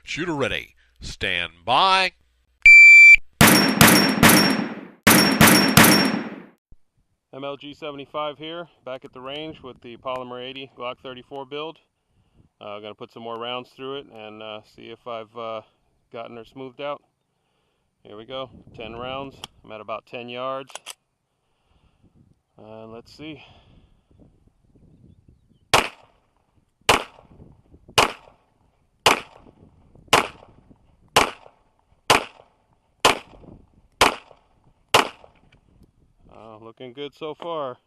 Shooter ready. Stand by. MLG75 here, back at the range with the Polymer80 Glock 34 build. I'm going to put some more rounds through it and see if I've gotten her smoothed out. Here we go, 10 rounds. I'm at about 10 yards. Let's see. Looking good so far.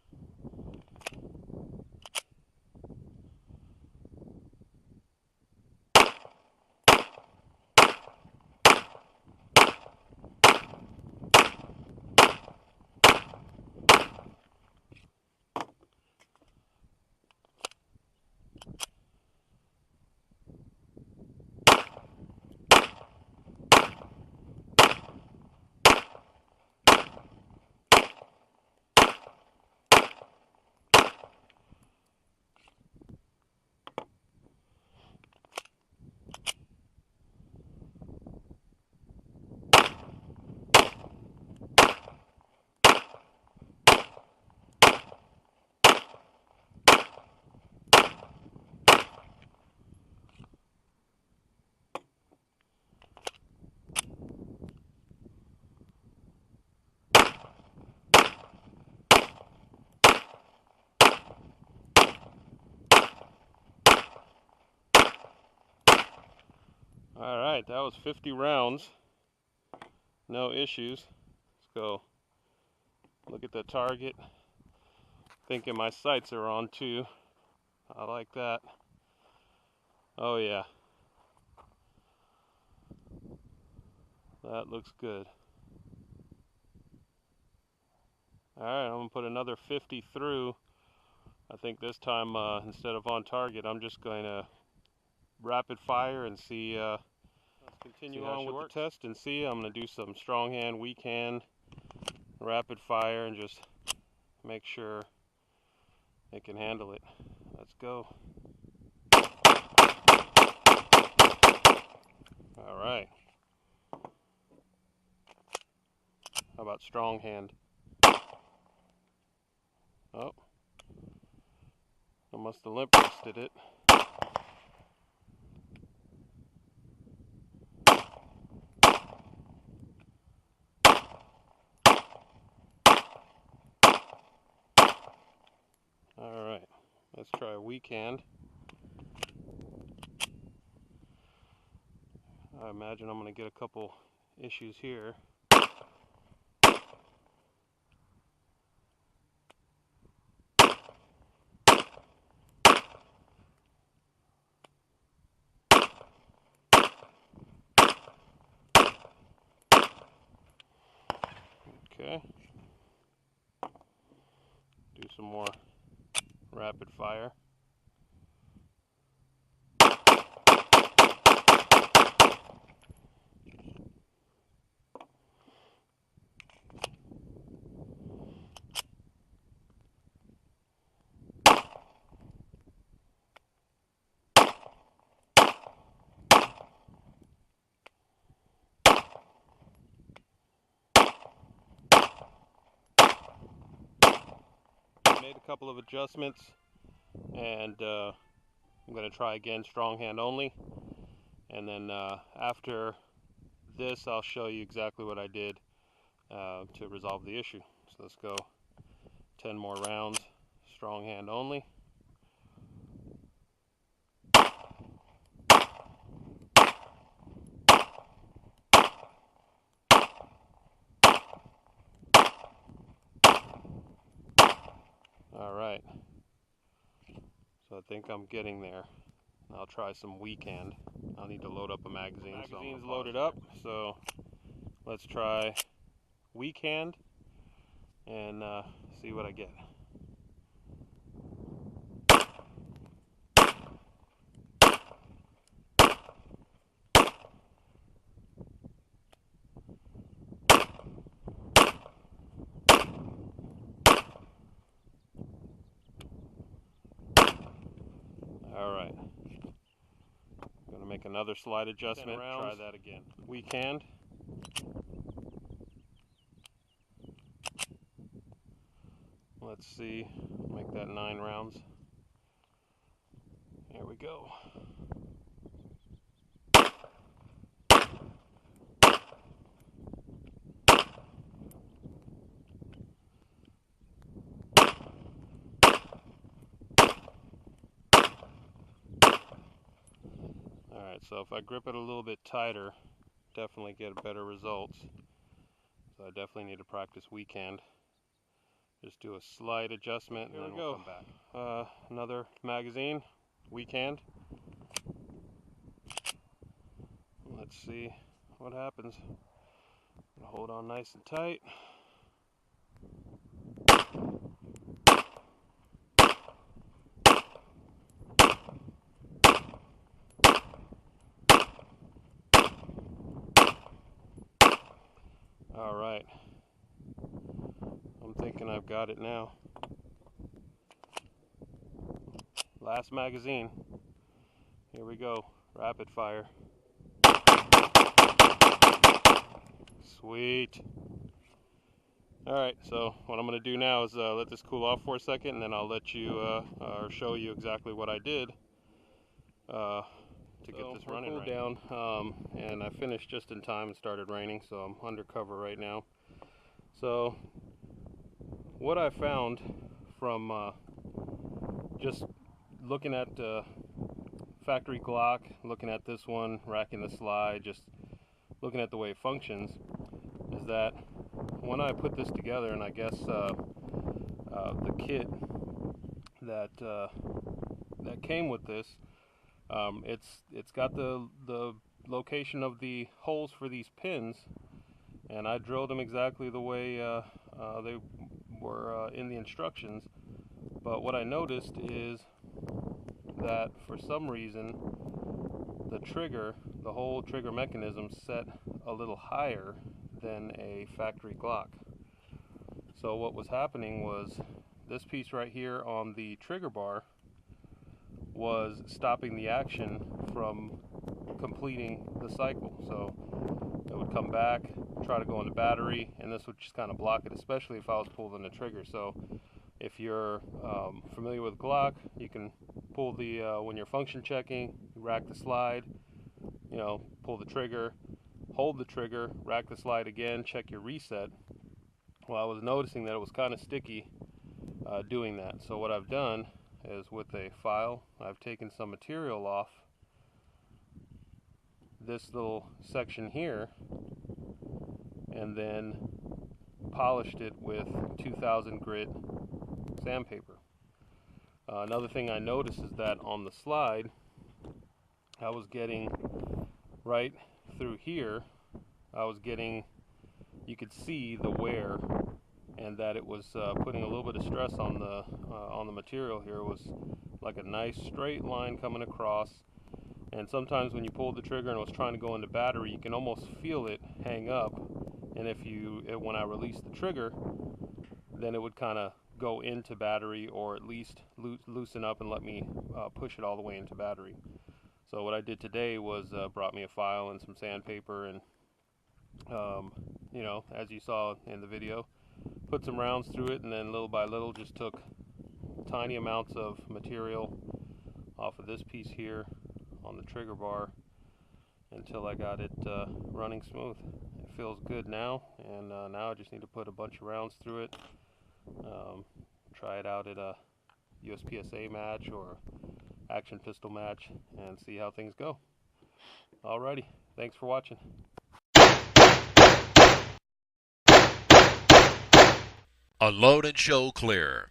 Alright, that was 50 rounds. No issues. Let's go look at the target. Thinking my sights are on too. I like that. Oh yeah. That looks good. Alright, I'm going to put another 50 through. I think this time instead of on target, I'm just going to rapid fire and see. Let's continue on with the test and see. I'm going to do some strong hand, weak hand, rapid fire, and just make sure it can handle it. Let's go. Alright. How about strong hand? Oh. I must have limp wristed it. Alright, let's try a weak hand. I imagine I'm going to get a couple issues here. Okay. Do some more rapid fire. Made a couple of adjustments, and I'm going to try again strong hand only, and then after this I'll show you exactly what I did to resolve the issue. So let's go 10 more rounds strong hand only. Alright, so I think I'm getting there. I'll try some weak hand. I'll need to load up a magazine. Magazine's loaded up, so let's try weak hand and see what I get. Alright, I'm going to make Make another slide adjustment. Try that again. Weak hand. Let's see. Make that 9 rounds. There we go. Alright, so if I grip it a little bit tighter, definitely get better results. So I definitely need to practice weak hand. Just do a slight adjustment and then we'll come back. Another magazine, weak hand. Let's see what happens. Hold on nice and tight. All right, I'm thinking I've got it now. Last magazine. Here we go, rapid fire. Sweet. All right, so what I'm going to do now is let this cool off for a second, and then I'll let you or show you exactly what I did to get this running right. Down, and I finished just in time and started raining, so I'm undercover right now. So what I found from just looking at factory Glock, looking at this one, racking the slide, just looking at the way it functions, is that when I put this together, and I guess the kit that came with this, it's got the location of the holes for these pins, and I drilled them exactly the way they were in the instructions. But what I noticed is that for some reason the trigger, the whole trigger mechanism, set a little higher than a factory Glock. So what was happening was this piece right here on the trigger bar was stopping the action from completing the cycle. So it would come back, try to go into battery, and this would just kind of block it, especially if I was pulling the trigger. So if you're familiar with Glock, you can pull the, when you're function checking, you rack the slide, you know, pull the trigger, hold the trigger, rack the slide again, check your reset. Well, I was noticing that it was kind of sticky doing that. So what I've done is, with a file, I've taken some material off this little section here and then polished it with 2000 grit sandpaper. Another thing I noticed is that on the slide, I was getting right through here, I was getting, you could see the wear, and that it was putting a little bit of stress on the material here. It was like a nice straight line coming across, and sometimes when you pulled the trigger and it was trying to go into battery, you can almost feel it hang up, and when I released the trigger, then it would kind of go into battery, or at least loosen up and let me push it all the way into battery. So what I did today was brought me a file and some sandpaper, and you know, as you saw in the video, put some rounds through it, and then little by little just took tiny amounts of material off of this piece here on the trigger bar until I got it running smooth. It feels good now, and now I just need to put a bunch of rounds through it, try it out at a USPSA match or action pistol match, and see how things go. Alrighty, thanks for watching. Unload and show clear.